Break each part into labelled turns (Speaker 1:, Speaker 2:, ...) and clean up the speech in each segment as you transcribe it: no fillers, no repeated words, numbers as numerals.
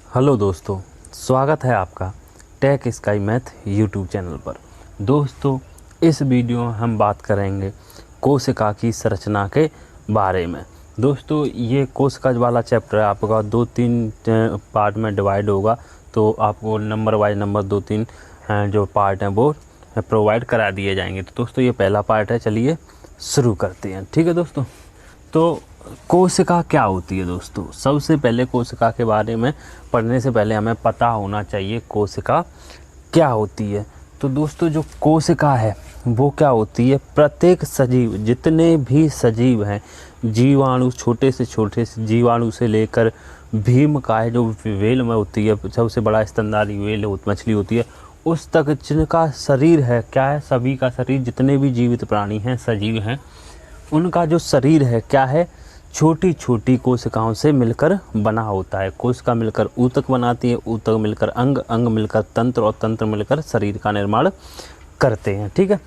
Speaker 1: Hello दोस्तों, स्वागत है आपका Tech Sky Math YouTube channel पर। दोस्तों, इस वीडियो में हम बात करेंगे कोशिका की संरचना के बारे में। दोस्तों, ये कोशिका वाला चैप्टर आपका 2-3 पार्ट में डिवाइड होगा, तो आपको नंबर वाइज नंबर 2-3 जो पार्ट हैं वो प्रोवाइड करा दिए जाएंगे। तो दोस्तों, ये पहला पार्ट है, चलिए शुरू करते हैं। ठीक है दोस्तों, तो कोशिका क्या होती है दोस्तों? सबसे पहले कोशिका के बारे में पढ़ने से पहले हमें पता होना चाहिए कोशिका क्या होती है। तो दोस्तों, जो कोशिका है वो क्या होती है? प्रत्येक सजीव, जितने भी सजीव हैं, जीवाणु, छोटे से जीवाणु से लेकर भीमकाय जो व्हेल में होती है, सबसे बड़ा स्तनधारी व्हेल मछली होती है, उस तक जिनका शरीर है, क्या है? सभी का शरीर, जितने भी जीवित प्राणी हैं, सजीव हैं, उनका जो शरीर है क्या है? छोटी छोटी कोशिकाओं से मिलकर बना होता है। कोशिका मिलकर ऊतक बनाती है, ऊतक मिलकर अंग, अंग मिलकर तंत्र और तंत्र मिलकर शरीर का निर्माण करते हैं। ठीक है,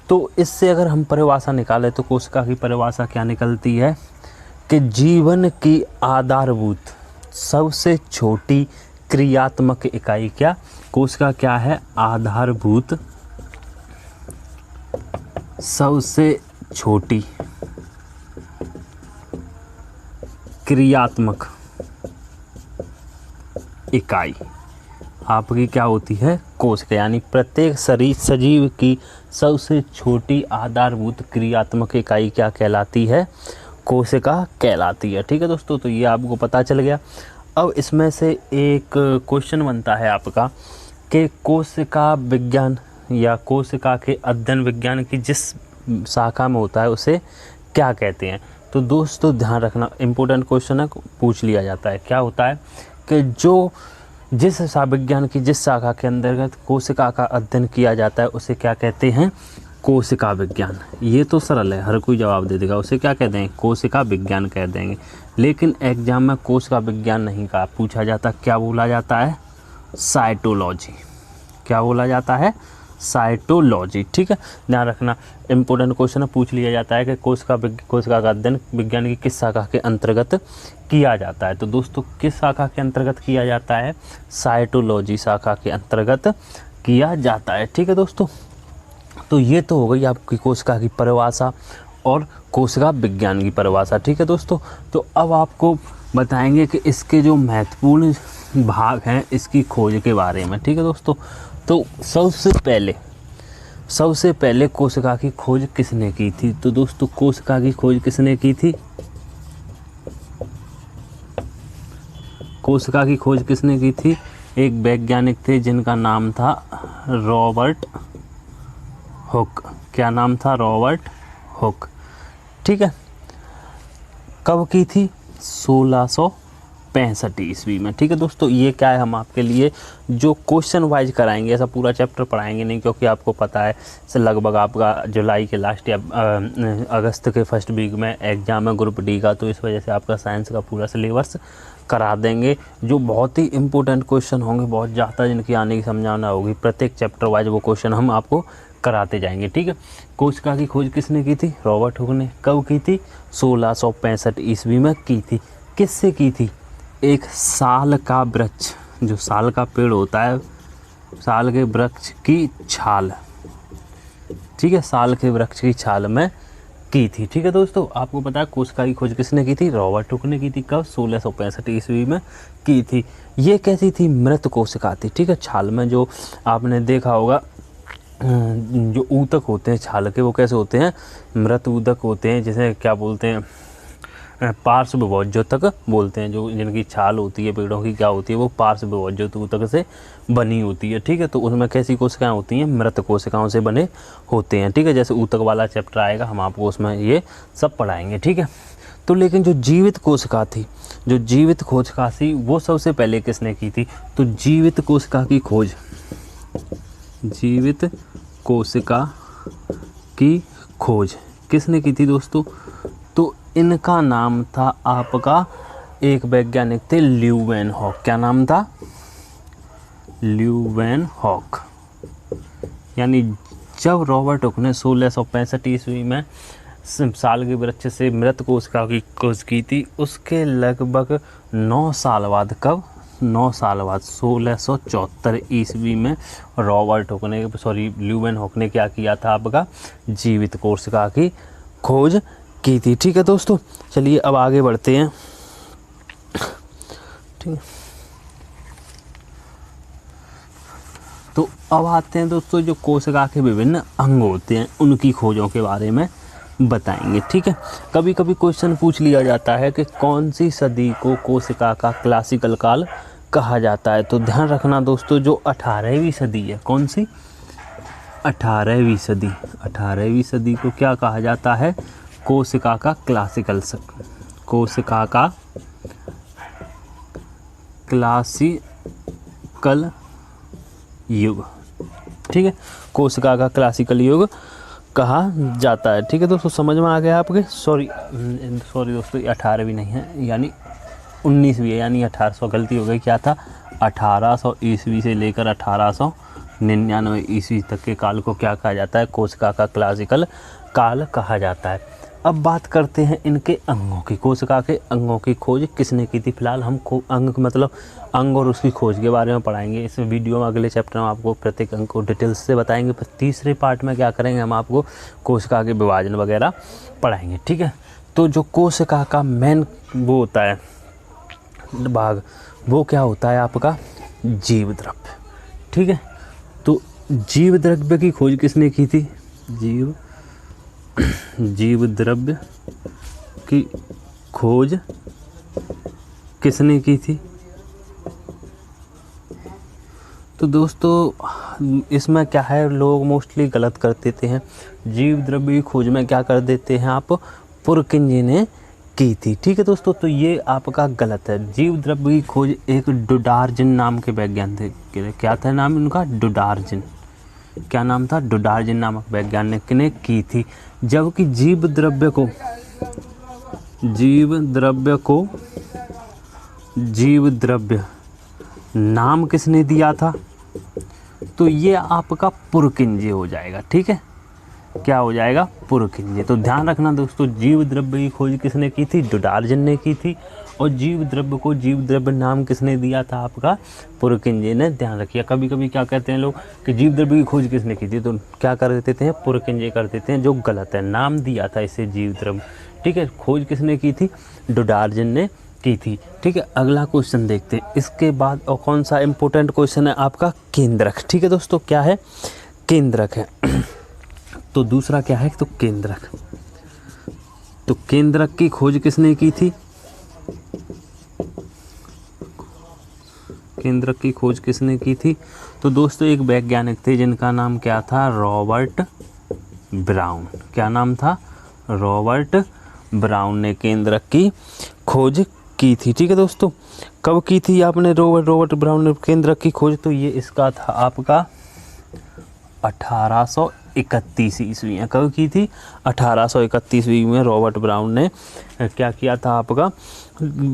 Speaker 1: तो इससे अगर हम परिभाषा निकालें तो कोशिका की परिभाषा क्या निकलती है कि जीवन की आधारभूत सबसे छोटी क्रियात्मक इकाई क्या? कोशिका क्या है? आधारभूत सबसे छोटी क्रियात्मक इकाई आपकी क्या होती है? कोशिका। यानी प्रत्येक शरीर सजीव की सबसे छोटी आधारभूत क्रियात्मक इकाई क्या कहलाती है? कोशिका कहलाती है। ठीक है दोस्तों, तो ये आपको पता चल गया। अब इसमें से एक क्वेश्चन बनता है आपका कि कोशिका विज्ञान या कोशिका के अध्ययन विज्ञान की जिस शाखा में होता है उसे क्या कहते हैं? तो दोस्तों, ध्यान रखना, इम्पोर्टेंट क्वेश्चन है, पूछ लिया जाता है। क्या होता है कि जिस विज्ञान की जिस शाखा के अंतर्गत कोशिका का अध्ययन किया जाता है उसे क्या कहते हैं? कोशिका विज्ञान। ये तो सरल है, हर कोई जवाब दे देगा। उसे क्या कहते हैं? कोशिका विज्ञान कह देंगे। लेकिन एग्जाम में कोशिका विज्ञान नहीं कहा पूछा जाता, क्या बोला जाता है? साइटोलॉजी। क्या बोला जाता है? साइटोलॉजी। ठीक है, ध्यान रखना, इंपॉर्टेंट क्वेश्चन है, पूछ लिया जाता है कि कोशिका का अध्ययन विज्ञान की किस शाखा के अंतर्गत किया जाता है? तो दोस्तों, किस शाखा के अंतर्गत किया जाता है? साइटोलॉजी शाखा के अंतर्गत किया जाता है। ठीक है दोस्तों, तो ये तो हो गई आपकी कोशिका की परिभाषा और कोशिका विज्ञान की परिभाषा। ठीक है दोस्तों, तो अब आपको बताएंगे कि इसके जो महत्वपूर्ण भाग हैं इसकी खोज के बारे में। ठीक है दोस्तों, तो सबसे पहले कोशिका की खोज किसने की थी? तो दोस्तों, कोशिका की खोज किसने की थी? कोशिका की खोज किसने की थी? एक वैज्ञानिक थे जिनका नाम था रॉबर्ट हुक। क्या नाम था? Robert Hooke. ठीक है, कब की थी? 1665 ईस्वी में। ठीक है दोस्तों, ये क्या है, हम आपके लिए जो क्वेश्चन वाइज कराएंगे, ऐसा पूरा चैप्टर पढ़ाएंगे नहीं, क्योंकि आपको पता है लगभग आपका जुलाई के लास्ट या अगस्त के फर्स्ट वीक में एग्जाम है ग्रुप डी का, तो इस वजह से आपका साइंस का पूरा सिलेबस करा देंगे। जो बहुत ही इंपॉर्टेंट क्वेश्चन होंगे, बहुत ज़्यादा जिनकी आने की संभावना होगी, प्रत्येक चैप्टर वाइज वो क्वेश्चन हम आपको कराते जाएंगे। ठीक है, कोशिका की खोज किसने की थी? रॉबर्ट हुक ने। कब की थी? 1665 ईस्वी में की थी। किससे की थी? एक साल का वृक्ष, जो साल का पेड़ होता है, साल के वृक्ष की छाल, ठीक है, साल के वृक्ष की छाल में की थी। ठीक है दोस्तों, आपको पता है कोशिका की खोज किसने की थी? रॉबर्ट हुक ने की थी। कब? 1665 ईस्वी में की थी। ये कैसी थी? मृत कोशिका थी। ठीक है, छाल में जो आपने देखा होगा जो ऊतक होते हैं छाल के, वो कैसे होते हैं? मृत ऊतक होते हैं, जिसे क्या बोलते हैं? पार्श्वभोज्योतक बोलते हैं। जो जिनकी छाल होती है पेड़ों की, क्या होती है? वो पार्श्वभोज्योतक ऊतक से बनी होती है। ठीक है, तो उसमें कैसी कोशिकाएं होती हैं? मृत कोशिकाओं से बने होते हैं। ठीक है, जैसे ऊतक वाला चैप्टर आएगा, हम आपको उसमें ये सब पढ़ाएंगे। ठीक है, तो लेकिन जो जीवित कोशिका थी, जो जीवित कोशिका थी, वो सबसे पहले किसने की थी? तो जीवित कोशिका की खोज, जीवित कोशिका की खोज किसने की थी दोस्तों? तो इनका नाम था आपका, एक वैज्ञानिक थे ल्यूवेनहॉक। क्या नाम था? ल्यूवेनहॉक। यानी जब रॉबर्ट हुक ने 1665 ईस्वी में साल के वृक्ष से मृत कोशिका की खोज की थी, उसके लगभग 9 साल बाद, कब? 9 साल बाद 1674 ईस्वी में ल्यूवेन हॉक ने क्या किया था आपका, जीवित कोशिका की खोज की थी। ठीक है दोस्तों, चलिए अब आगे बढ़ते हैं। ठीक है, तो अब आते हैं दोस्तों जो कोशिका के विभिन्न अंग होते हैं उनकी खोजों के बारे में बताएंगे। ठीक है, कभी कभी क्वेश्चन पूछ लिया जाता है कि कौन सी सदी को कोशिका का क्लासिकल काल कहा जाता है। तो ध्यान रखना दोस्तों, जो 18वीं सदी है, कौन सी 18वीं सदी, 18वीं सदी को क्या कहा जाता है, कोशिका का क्लासिकल युग। ठीक है, कोशिका का क्लासिकल युग कहा जाता है। ठीक है दोस्तों, समझ में आ गया आपके। सॉरी दोस्तों, 18वीं नहीं है, यानी 19वीं है, यानी 1800, गलती हो गई। क्या था, 1800 ईस्वी से लेकर 1899 ईस्वी तक के काल को क्या कहा जाता है, कोशिका का क्लासिकल काल कहा जाता है। अब बात करते हैं इनके अंगों की। कोशिका के अंगों की खोज किसने की थी। फिलहाल हम अंग और उसकी खोज के बारे में पढ़ाएंगे इस वीडियो में। अगले चैप्टर में आपको प्रत्येक अंग को डिटेल्स से बताएंगे। पर तीसरे पार्ट में क्या करेंगे, हम आपको कोशिका के विभाजन वगैरह पढ़ाएंगे। ठीक है, तो जो कोशिका का मेन वो होता है भाग, वो क्या होता है आपका, जीव द्रव्य। ठीक है, तो जीव द्रव्य की खोज किसने की थी, जीव द्रव्य की खोज किसने की थी। तो दोस्तों इसमें क्या है, लोग मोस्टली गलत कर देते हैं। जीव द्रव्य की खोज में क्या कर देते हैं आप, पुरकिंजी ने की थी। ठीक है दोस्तों, तो ये आपका गलत है। जीव द्रव्य की खोज एक डुडार्जिन नाम के वैज्ञानिक थे। क्या था नाम उनका, डुडार्जिन। क्या नाम था, डुडार्जिन नामक वैज्ञानिक ने की थी। जबकि जीव द्रव्य नाम किसने दिया था, तो ये आपका पुरकिंजी हो जाएगा। ठीक है, क्या हो जाएगा, पुरकिंजी। तो ध्यान रखना दोस्तों, जीव द्रव्य की खोज किसने की थी, डुडार्जिन ने की थी। और जीव द्रव्य को जीव द्रव्य नाम किसने दिया था, आपका पुरकिंजी ने। ध्यान रखिए, कभी कभी क्या कहते हैं लोग कि जीव द्रव्य की खोज किसने की थी, तो क्या कर देते हैं, पुरकिंजी कर देते हैं, जो गलत है। नाम दिया था इसे जीव द्रव्य। ठीक है, खोज किसने की थी, डुडार्जिन ने की थी। ठीक है, अगला क्वेश्चन देखते हैं। इसके बाद और कौन सा इंपॉर्टेंट क्वेश्चन है आपका, केंद्रक। ठीक है दोस्तों, क्या है, केंद्रक है। तो दूसरा क्या है, तो केंद्रक। तो केंद्रक की खोज किसने की थी, केंद्रक की खोज किसने की थी। तो दोस्तों एक वैज्ञानिक थे जिनका नाम क्या था, रॉबर्ट ब्राउन। क्या नाम था, रॉबर्ट ब्राउन ने केंद्रक की खोज की थी। ठीक है दोस्तों, कब की थी आपने, रॉबर्ट ब्राउन ने केंद्रक की खोज, तो ये इसका था आपका 1831 ईस्वी में। कब की थी, 1831 ईस्वी में रॉबर्ट ब्राउन ने क्या किया था आपका,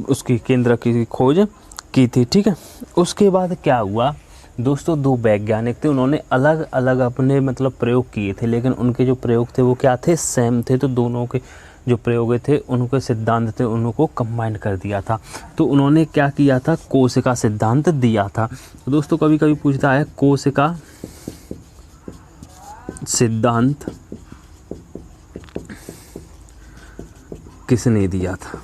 Speaker 1: उसकी केंद्रक की खोज की थी। ठीक है, उसके बाद क्या हुआ दोस्तों, दो वैज्ञानिक थे, उन्होंने अलग अलग अपने प्रयोग किए थे, लेकिन उनके जो प्रयोग थे वो क्या थे, सेम थे। तो दोनों के जो प्रयोग थे, उनके सिद्धांत थे, उनको कंबाइन कर दिया था। तो उन्होंने क्या किया था, कोशिका सिद्धांत दिया था। तो दोस्तों कभी कभी पूछता है, कोशिका सिद्धांत किसने दिया था।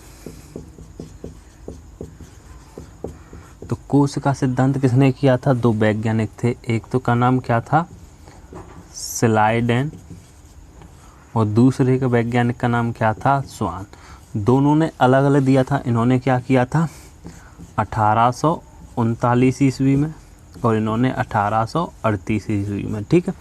Speaker 1: तो कोशिका सिद्धांत किसने किया था, दो वैज्ञानिक थे, एक तो का नाम क्या था, स्लाइडेन, और दूसरे के वैज्ञानिक का नाम क्या था, स्वान। दोनों ने अलग अलग दिया था। इन्होंने क्या किया था 1839 ईस्वी में, और इन्होंने 1838 ईस्वी में। ठीक है,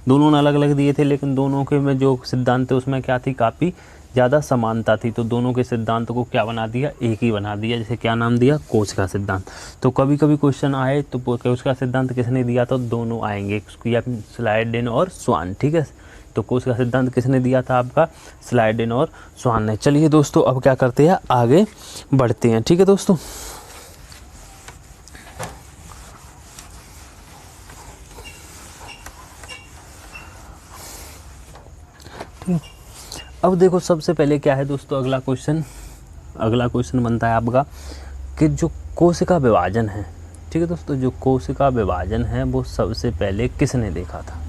Speaker 1: दोनों ने अलग अलग दिए थे, लेकिन दोनों के में जो सिद्धांत थे उसमें क्या थी, काफ़ी ज़्यादा समानता थी। तो दोनों के सिद्धांत को क्या बना दिया, एक ही बना दिया। जैसे क्या नाम दिया, कोशिका सिद्धांत। तो कभी कभी क्वेश्चन आए तो कोशिका सिद्धांत किसने दिया, तो दोनों आएंगे, या स्लाइडेन और स्वान। ठीक है, तो कोशिका सिद्धांत किसने दिया था, आपका स्लाइडेन और स्वान ने। चलिए दोस्तों अब क्या करते हैं, आगे बढ़ते हैं। ठीक है दोस्तों, अब देखो सबसे पहले क्या है दोस्तों, अगला क्वेश्चन बनता है आपका कि जो कोशिका विभाजन है, ठीक है दोस्तों, जो कोशिका विभाजन है वो सबसे पहले किसने देखा था,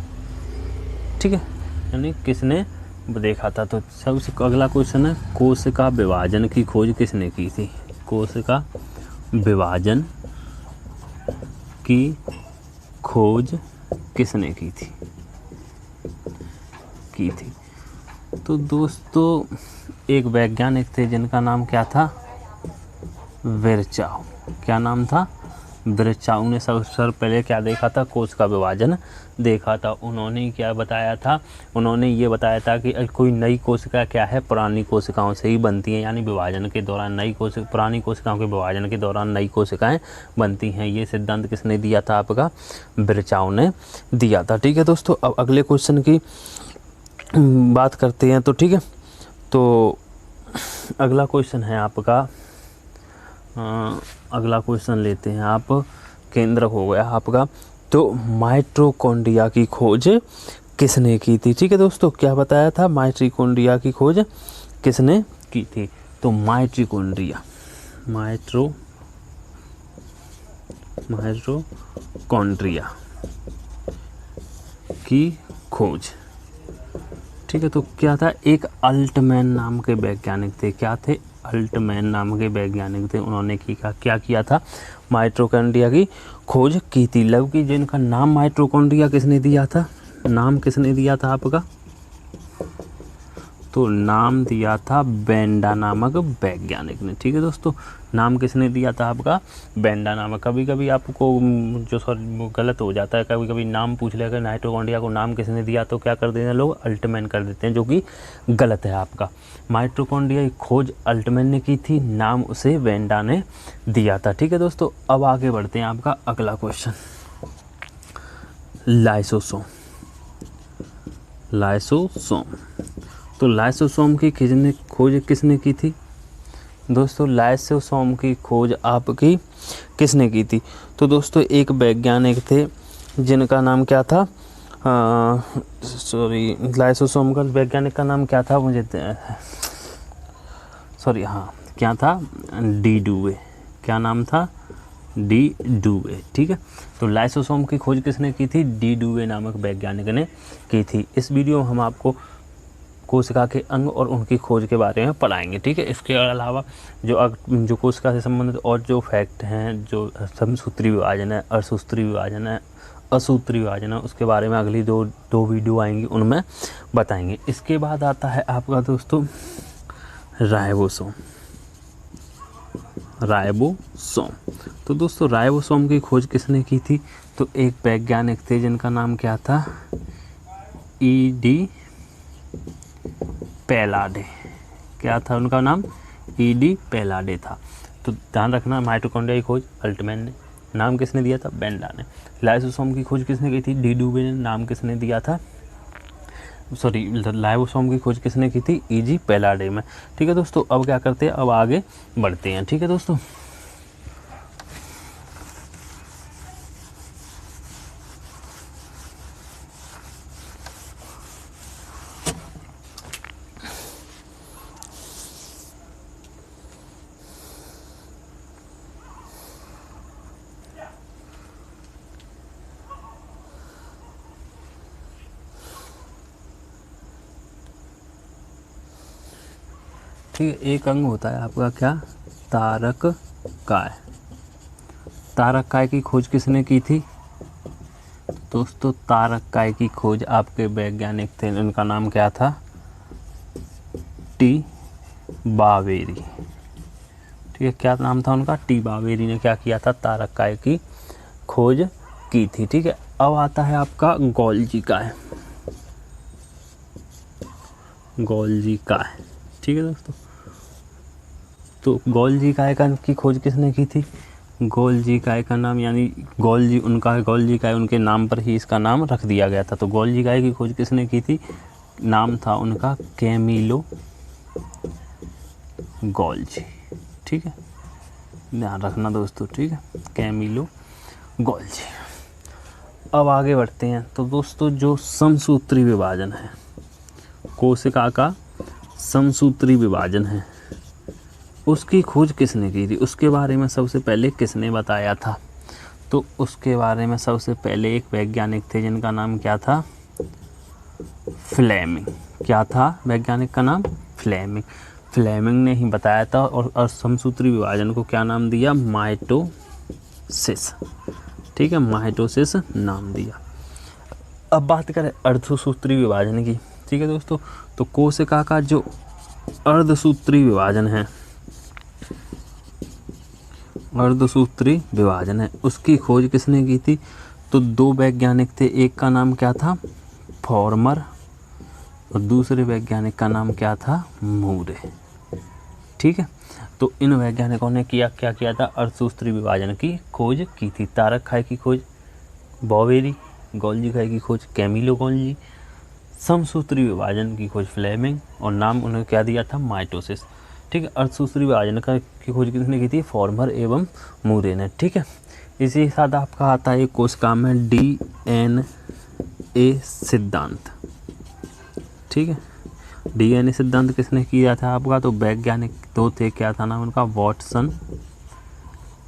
Speaker 1: ठीक है, यानी किसने देखा था। तो सबसे अगला क्वेश्चन है, कोशिका विभाजन की खोज किसने की थी, कोशिका विभाजन की खोज किसने की थी। तो दोस्तों एक वैज्ञानिक थे जिनका नाम क्या था, विरचाओ। क्या नाम था, विरचाओ ने सबसे पहले क्या देखा था, कोशिका विभाजन देखा था। उन्होंने क्या बताया था, उन्होंने ये बताया था कि कोई नई कोशिका क्या है, पुरानी कोशिकाओं से ही बनती हैं, यानी विभाजन के दौरान पुरानी कोशिकाओं के विभाजन के दौरान नई कोशिकाएं बनती हैं। ये सिद्धांत किसने दिया था, आपका विरचाओ ने दिया था। ठीक है दोस्तों, अब अगले क्वेश्चन की बात करते हैं। तो ठीक है, तो अगला क्वेश्चन है आपका, अगला क्वेश्चन लेते हैं आप, केंद्र हो गया आपका। तो माइटोकॉन्ड्रिया की खोज किसने की थी। ठीक है दोस्तों, क्या बताया था, माइटोकॉन्ड्रिया की खोज किसने की थी। तो माइटोकॉन्ड्रिया की खोज, ठीक है, तो क्या था, एक अल्टमैन नाम के वैज्ञानिक थे। क्या थे, अल्टमैन नाम के वैज्ञानिक थे। उन्होंने क्या किया था, माइटोकॉन्ड्रिया की खोज की थी। जबकि जिनका नाम माइटोकॉन्ड्रिया किसने दिया था, नाम किसने दिया था आपका, तो नाम दिया था बेंडा नामक वैज्ञानिक ने। ठीक है दोस्तों, नाम किसने दिया था आपका, बेंडा नामक। कभी कभी आपको जो गलत हो जाता है, कभी कभी नाम पूछ लेगा, माइटोकॉन्ड्रिया को नाम किसने दिया, तो क्या कर देते हैं लोग, अल्टमैन कर देते हैं, जो कि गलत है आपका। माइटोकॉन्ड्रिया की खोज अल्टमैन ने की थी, नाम उसे बेंडा ने दिया था। ठीक है दोस्तों, अब आगे बढ़ते हैं, आपका अगला क्वेश्चन, लाइसोसोम। तो लाइसोसोम की खोज किसने की थी दोस्तों, लाइसोसोम की खोज आपकी किसने की थी। तो दोस्तों एक वैज्ञानिक थे जिनका नाम क्या था, लाइसोसोम का वैज्ञानिक का नाम क्या था, मुझे क्या था, डी डुवे। क्या नाम था, डी डुवे। ठीक है, तो लाइसोसोम की खोज किसने की थी, डी डुवे नामक वैज्ञानिक ने की थी। इस वीडियो में हम आपको कोशिका के अंग और उनकी खोज के बारे में पढ़ाएंगे। ठीक है, इसके अलावा जो कोशिका से संबंधित और जो फैक्ट हैं, जो समसूत्री विभाजन है, असूत्री विभाजन है, उसके बारे में अगली दो वीडियो आएंगी, उनमें बताएंगे। इसके बाद आता है आपका दोस्तों राइबोसोम। तो दोस्तों राइबोसोम की खोज किसने की थी, तो एक वैज्ञानिक थे जिनका नाम क्या था, ईडी पैलाडे। क्या था उनका नाम, ईडी पैलाडे था। तो ध्यान रखना, माइटोकॉन्ड्रिया की खोज अल्टमैन ने, नाम किसने दिया था, बेंडा ने। लाइसोसोम की खोज किसने की थी, डी डुवे ने, नाम किसने दिया था, लाइसोसोम की खोज किसने की थी, ईजी पैलाडे में। ठीक है दोस्तों, अब क्या करते हैं, अब आगे बढ़ते हैं। ठीक है दोस्तों, ठीक है, एक अंग होता है आपका क्या, तारक काय की खोज किसने की थी दोस्तों, तारक काय की खोज आपके वैज्ञानिक थे, उनका नाम क्या था, टी बावेरी। ठीक है, क्या नाम था उनका, टी बावेरी ने क्या किया था, तारक काय की खोज की थी। ठीक है, अब आता है आपका गोल्जी काय। ठीक है दोस्तों, तो गोल्जी काय की खोज किसने की थी, गोल्जी काय का नाम, यानी गोल्जी काय उनके नाम पर ही इसका नाम रख दिया गया था। तो गोल्जी काय की खोज किसने की थी, नाम था उनका कैमिलो गोल्जी। ठीक है, ध्यान रखना दोस्तों। ठीक है, कैमिलो गोल्जी। अब आगे बढ़ते हैं। तो दोस्तों जो समसूत्री विभाजन है, कोशिका का समसूत्री विभाजन है, उसकी खोज किसने की थी, उसके बारे में सबसे पहले किसने बताया था। तो उसके बारे में सबसे पहले एक वैज्ञानिक थे जिनका नाम क्या था, फ्लेमिंग। क्या था वैज्ञानिक का नाम, फ्लेमिंग। फ्लेमिंग ने ही बताया था और समसूत्री विभाजन को क्या नाम दिया, माइटोसिस। ठीक है, माइटोसिस नाम दिया। अब बात करें अर्धसूत्री विभाजन की। ठीक है दोस्तों, तो कोशिका का जो अर्धसूत्री विभाजन है, अर्धसूत्री विभाजन है, उसकी खोज किसने की थी, तो दो वैज्ञानिक थे। एक का नाम क्या था, फॉर्मर, और दूसरे वैज्ञानिक का नाम क्या था, मूरे। ठीक है, तो इन वैज्ञानिकों ने क्या किया था, अर्धसूत्री विभाजन की खोज की थी। तारक खाई की खोज बॉवेरी, गोल्जी खाई की खोज कैमिलो गोल्जी, समसूत्री विभाजन की खोज फ्लेमिंग, और नाम उन्होंने क्या दिया था, माइटोसिस। ठीक है, अर्धसूत्री विभाजन की खोज किसने की थी, फॉर्मर एवं मूरे ने। ठीक है, इसी के साथ आपका आता है कोशिका में DNA सिद्धांत। ठीक है, DNA सिद्धांत किसने किया था आपका, तो वैज्ञानिक दो थे, क्या था नाम उनका, वाटसन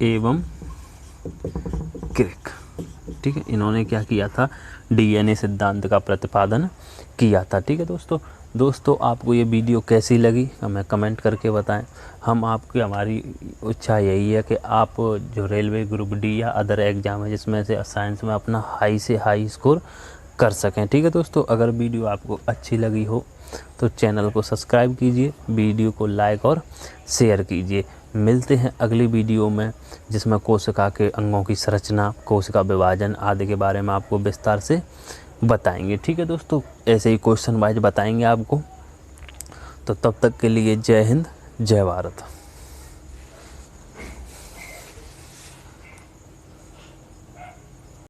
Speaker 1: एवं क्रिक। ठीक है, इन्होंने क्या किया था, DNA सिद्धांत का प्रतिपादन किया था। ठीक है दोस्तों आपको ये वीडियो कैसी लगी हमें कमेंट करके बताएं। हमारी इच्छा यही है कि आप जो रेलवे ग्रुप डी या अदर एग्जाम है जिसमें से साइंस में अपना हाई से हाई स्कोर कर सकें। ठीक है दोस्तों, अगर वीडियो आपको अच्छी लगी हो तो चैनल को सब्सक्राइब कीजिए, वीडियो को लाइक और शेयर कीजिए। मिलते हैं अगली वीडियो में जिसमें कोशिका के अंगों की संरचना, कोशिका विभाजन आदि के बारे में आपको विस्तार से बताएंगे। ठीक है दोस्तों, ऐसे ही क्वेश्चन वाइज बताएंगे आपको। तो तब तक के लिए जय हिंद, जय भारत।